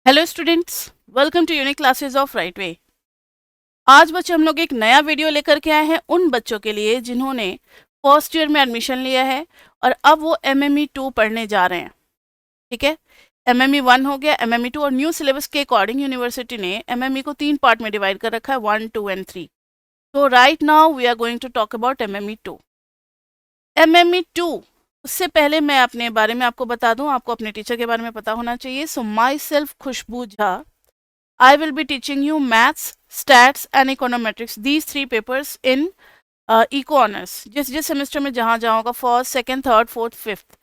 Hello students, welcome to unique classes of right way. आज बच्चे हम लोग एक नया वीडियो लेकर के आए हैं उन बच्चों के लिए जिन्होंने फर्स्ट ईयर में एडमिशन लिया है और अब वो एमएमई 2 पढ़ने जा रहे हैं। ठीक है, एमएमई 1 हो गया, एमएमई 2 और न्यू सिलेबस के अकॉर्डिंग यूनिवर्सिटी ने एमएमई को 3 पार्ट में डिवाइड कर रखा है, 1, 2 एंड 3। तो right now we are going to talk about MME 2। MME 2, उससे पहले मैं अपने बारे में आपको बता दूं, आपको अपने टीचर के बारे में पता होना चाहिए। सो my self Khushboo Jha, I will be teaching you maths, stats and econometrics. These three papers in eco honors. जिस सेमेस्टर में जहाँ जाऊँगा, first, second, third, fourth, fifth,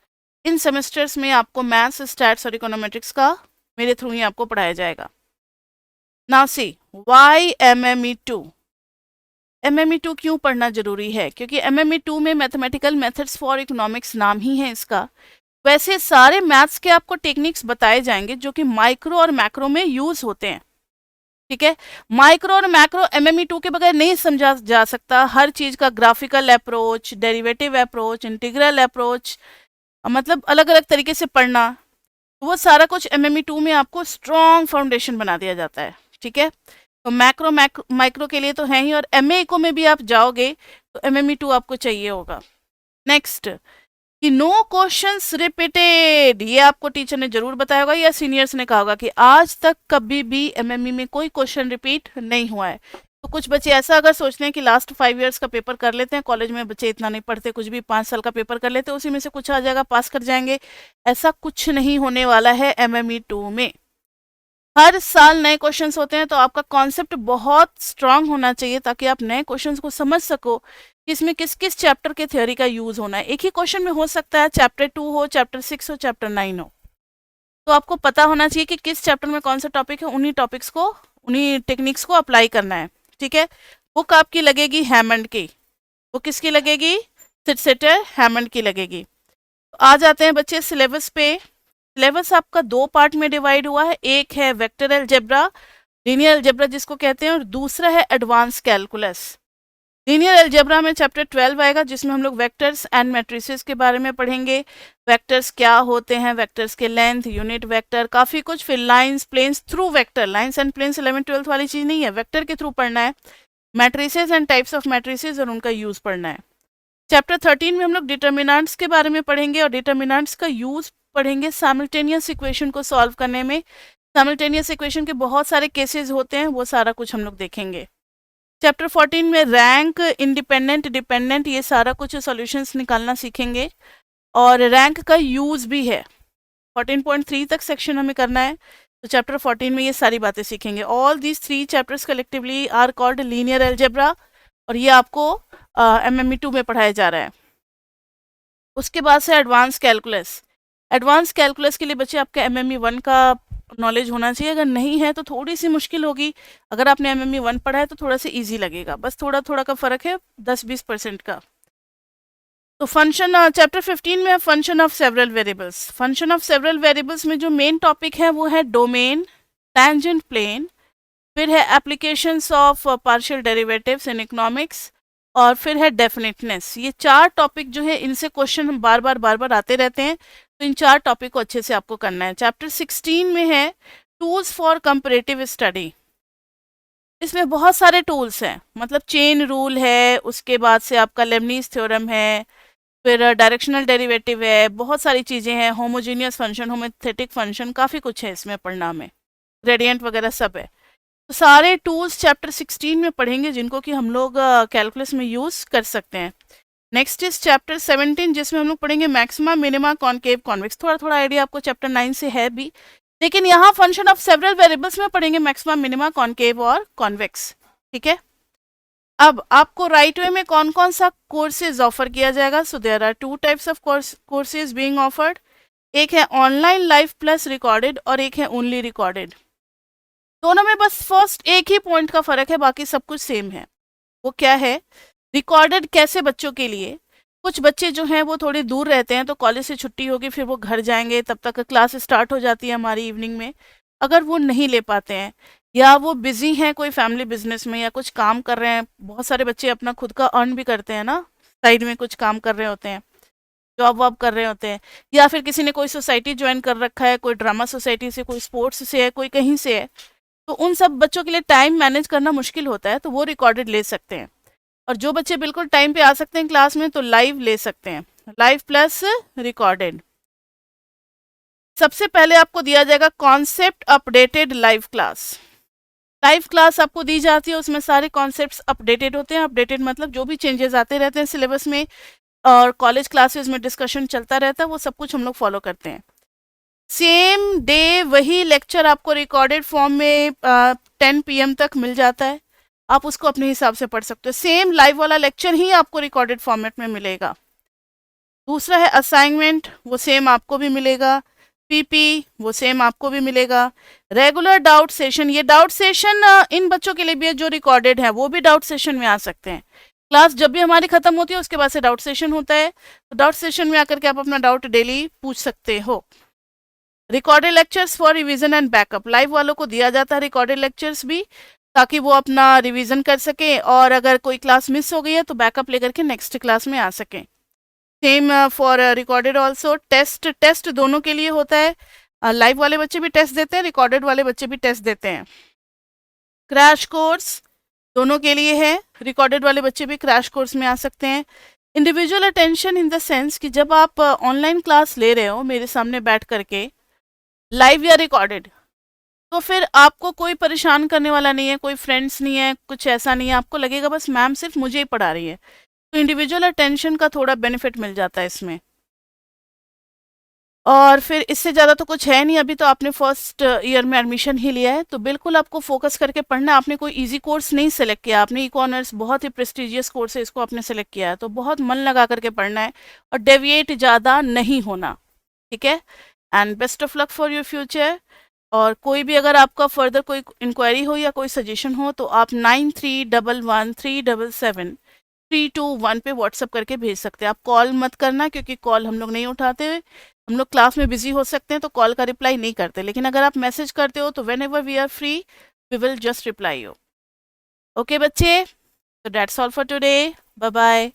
इन सेमेस्टर्स में आपको मैथ्स, स्टैट्स और इकोनॉमेट्रिक्स का मेरे थ्रू ही आपको पढ़ाया जाएगा। Now see why MME 2। MME 2 क्यों पढ़ना जरूरी है? क्योंकि एमएमई 2 में मैथमेटिकल मेथड्स फॉर इकोनॉमिक्स नाम ही है इसका। वैसे सारे मैथ्स के आपको टेक्निक्स बताए जाएंगे जो कि माइक्रो और मैक्रो में यूज होते हैं। ठीक है, माइक्रो और मैक्रो एमएमई 2 के बगैर नहीं समझा जा सकता। हर चीज का graphical approach, derivative approach, integral approach, मतलब अलग अलग तरीके से पढ़ना, वो सारा कुछ एमएमई 2 में आपको स्ट्रॉन्ग फाउंडेशन बना दिया जाता है। ठीक है, तो मैक्रो माइक्रो के लिए तो है ही, और एमए इको में भी आप जाओगे तो एमएमई 2 आपको चाहिए होगा। नेक्स्ट कि नो क्वेश्चंस रिपीटेड, ये आपको टीचर ने जरूर बताया होगा या सीनियर्स ने कहा होगा कि आज तक कभी भी एमएमई में कोई क्वेश्चन रिपीट नहीं हुआ है। तो कुछ बच्चे ऐसा अगर सोचते हैं कि लास्ट 5 इयर्स का पेपर कर लेते हैं, कॉलेज में बच्चे इतना नहीं पढ़ते, कुछ भी 5 साल का पेपर कर लेते हैं, उसी में से कुछ आ जाएगा, पास कर जाएंगे। ऐसा कुछ नहीं होने वाला है एमएमई 2 में। हर साल नए क्वेश्चंस होते हैं, तो आपका कॉन्सेप्ट बहुत स्ट्रांग होना चाहिए ताकि आप नए क्वेश्चंस को समझ सको कि इसमें किस किस चैप्टर के थ्योरी का यूज होना है। एक ही क्वेश्चन में हो सकता है चैप्टर 2 हो, चैप्टर 6 हो, चैप्टर 9 हो। तो आपको पता होना चाहिए कि किस चैप्टर में कौन सा टॉपिक है, उन्हीं टॉपिक्स को, उन्हीं टेक्निक्स को अप्लाई करना है। ठीक है, बुक आपकी लगेगी हैमंड की, वो किसकी लगेगी? सिटसेटर हैमंड की लगेगी। तो आ जाते हैं बच्चे सिलेबस पे। सिलेबस आपका 2 पार्ट में डिवाइड हुआ है। एक है वेक्टर अलजेब्रा, लीनियर अलजेब्रा जिसको कहते हैं, और दूसरा है एडवांस कैलकुलस। लीनियर अलजेब्रा में चैप्टर 12 आएगा जिसमें हम लोग वेक्टर्स एंड मैट्रिसेस के बारे में पढ़ेंगे। वेक्टर्स क्या होते हैं, वेक्टर्स के लेंथ, यूनिट वेक्टर, काफ़ी कुछ। फिर lines, planes through vector, lines and planes 11th 12th वाली चीज़ नहीं है, वेक्टर के थ्रू पढ़ना है। Matrices and types of matrices और उनका यूज़ पढ़ना है। चैप्टर 13 में हम लोग डिटर्मिनेंट्स के बारे में पढ़ेंगे और डिटर्मिनेंट्स का यूज़ पढ़ेंगे साइमल्टेनियस इक्वेशन को सॉल्व करने में। साइमल्टेनियस इक्वेशन के बहुत सारे केसेस होते हैं, वो सारा कुछ हम लोग देखेंगे। चैप्टर 14 में रैंक, इंडिपेंडेंट, डिपेंडेंट, ये सारा कुछ सॉल्यूशंस निकालना सीखेंगे और रैंक का यूज़ भी है। 14.3 तक सेक्शन हमें करना है, तो चैप्टर 14 में ये सारी बातें सीखेंगे। All these 3 chapters collectively are called linear algebra, और ये आपको एमएमई 2 में पढ़ाया जा रहा है। उसके बाद से एडवांस कैलकुलस। एडवांस कैलकुलस के लिए बच्चे आपका एमएमई 1 का नॉलेज होना चाहिए। अगर नहीं है तो थोड़ी सी मुश्किल होगी। अगर आपने एमएमई 1 पढ़ा है तो थोड़ा सा इजी लगेगा, बस थोड़ा थोड़ा का फर्क है, 10-20% का। तो फंक्शन, चैप्टर 15 में है function of several variables. Function of several variables में जो मेन टॉपिक है वो है डोमेन, टैंजेंट प्लेन, फिर है applications of partial derivatives in economics, और फिर है डेफिनेटनेस। ये 4 टॉपिक जो है इनसे क्वेश्चन बार बार आते रहते हैं, तो इन 4 टॉपिक को अच्छे से आपको करना है। चैप्टर 16 में है टूल्स फॉर कंपैरेटिव स्टडी। इसमें बहुत सारे टूल्स हैं, मतलब चेन रूल है, उसके बाद से आपका लेबनीज थ्योरम है, फिर डायरेक्शनल डेरिवेटिव है, बहुत सारी चीज़ें हैं, होमोजीनियस फंक्शन, होमोथेटिक फंक्शन, काफ़ी कुछ है इसमें पढ़ना में, ग्रेडियंट वगैरह सब है। तो सारे टूल्स चैप्टर 16 में पढ़ेंगे जिनको कि हम लोग कैलकुलस में यूज़ कर सकते हैं। नेक्स्ट इज चैप्टर 17 जिसमें हम लोग पढ़ेंगे मैक्सिमा, मिनिमा, कॉनकेव, कॉन्वेक्स। थोड़ा थोड़ा आइडिया आपको चैप्टर 9 से है भी, लेकिन यहाँ फंक्शन ऑफ सेवरल वेरिएबल्स में पढ़ेंगे मैक्सिमा, मिनिमा, कॉनकेव और कॉन्वेक्स। ठीक है, अब आपको राइट वे में कौन कौन सा कोर्सेज ऑफर किया जाएगा? So there are 2 types of courses being offered. एक है ऑनलाइन लाइव प्लस रिकॉर्डेड और एक है ओनली रिकॉर्डेड। दोनों में बस फर्स्ट एक ही पॉइंट का फर्क है, बाकी सब कुछ सेम है। वो क्या है? रिकॉर्डेड कैसे बच्चों के लिए, कुछ बच्चे जो हैं वो थोड़ी दूर रहते हैं, तो कॉलेज से छुट्टी होगी फिर वो घर जाएंगे, तब तक क्लास स्टार्ट हो जाती है हमारी इवनिंग में। अगर वो नहीं ले पाते हैं या वो बिजी हैं कोई फैमिली बिजनेस में या कुछ काम कर रहे हैं, बहुत सारे बच्चे अपना खुद का अर्न भी करते हैं ना, साइड में कुछ काम कर रहे होते हैं, जॉब वॉब कर रहे होते हैं, या फिर किसी ने कोई सोसाइटी ज्वाइन कर रखा है, कोई ड्रामा सोसाइटी से, कोई स्पोर्ट्स से है, कोई कहीं से है, तो उन सब बच्चों के लिए टाइम मैनेज करना मुश्किल होता है, तो वो रिकॉर्डेड ले सकते हैं। और जो बच्चे बिल्कुल टाइम पे आ सकते हैं क्लास में, तो लाइव ले सकते हैं, लाइव प्लस रिकॉर्डेड। सबसे पहले आपको दिया जाएगा concept updated live class. Live class आपको दी जाती है, उसमें सारे कॉन्सेप्ट्स अपडेटेड होते हैं। अपडेटेड मतलब जो भी चेंजेस आते रहते हैं सिलेबस में, और कॉलेज क्लासेस में डिस्कशन चलता रहता है, वो सब कुछ हम लोग फॉलो करते हैं। सेम डे वही लेक्चर आपको रिकॉर्डेड फॉर्म में 10 PM तक मिल जाता है, आप उसको अपने हिसाब से पढ़ सकते हो। सेम लाइव वाला लेक्चर ही आपको रिकॉर्डेड फॉर्मेट में मिलेगा। दूसरा है असाइनमेंट, वो सेम आपको भी मिलेगा। पीपी वो सेम आपको भी मिलेगा। रेगुलर डाउट सेशन, ये डाउट सेशन इन बच्चों के लिए भी है जो रिकॉर्डेड है, वो भी डाउट सेशन में आ सकते हैं। क्लास जब भी हमारी खत्म होती है उसके बाद से डाउट सेशन होता है, तो डाउट सेशन में आकर के आप अपना डाउट डेली पूछ सकते हो। Recorded lectures for revision and backup, live वालों को दिया जाता है रिकॉर्डेड लेक्चर्स भी, ताकि वो अपना रिवीजन कर सकें, और अगर कोई क्लास मिस हो गई है तो बैकअप लेकर के नेक्स्ट क्लास में आ सकें। Same for recorded also. Test दोनों के लिए होता है, लाइव वाले बच्चे भी टेस्ट देते हैं, रिकॉर्डेड वाले बच्चे भी टेस्ट देते हैं। क्रैश कोर्स दोनों के लिए है, रिकॉर्डेड वाले बच्चे भी क्रैश कोर्स में आ सकते हैं। Individual attention in the sense कि जब आप ऑनलाइन क्लास ले रहे हो मेरे सामने बैठ करके, लाइव या रिकॉर्डेड, तो फिर आपको कोई परेशान करने वाला नहीं है, कोई फ्रेंड्स नहीं है, कुछ ऐसा नहीं है, आपको लगेगा बस मैम सिर्फ मुझे ही पढ़ा रही है, तो इंडिविजुअल अटेंशन का थोड़ा बेनिफिट मिल जाता है इसमें। और फिर इससे ज़्यादा तो कुछ है नहीं, अभी तो आपने फर्स्ट ईयर में एडमिशन ही लिया है, तो बिल्कुल आपको फोकस करके पढ़ना है। आपने कोई इजी कोर्स नहीं सेलेक्ट किया, आपने इकोनॉमिक्स बहुत ही प्रेस्टिजियस कोर्स है, इसको आपने सेलेक्ट किया है, तो बहुत मन लगा करके पढ़ना है और डेविएट ज़्यादा नहीं होना, ठीक है। And best of luck for your future. और कोई भी अगर आपका फर्दर कोई इंक्वायरी हो या कोई सजेशन हो, तो आप 9311377321 पे व्हाट्सअप करके भेज सकते हैं। आप कॉल मत करना, क्योंकि कॉल हम लोग नहीं उठाते, हम लोग क्लास में बिजी हो सकते हैं, तो कॉल का रिप्लाई नहीं करते। लेकिन अगर आप मैसेज करते हो तो whenever we are free we will just reply you. Okay बच्चे, तो that's all for today, bye bye.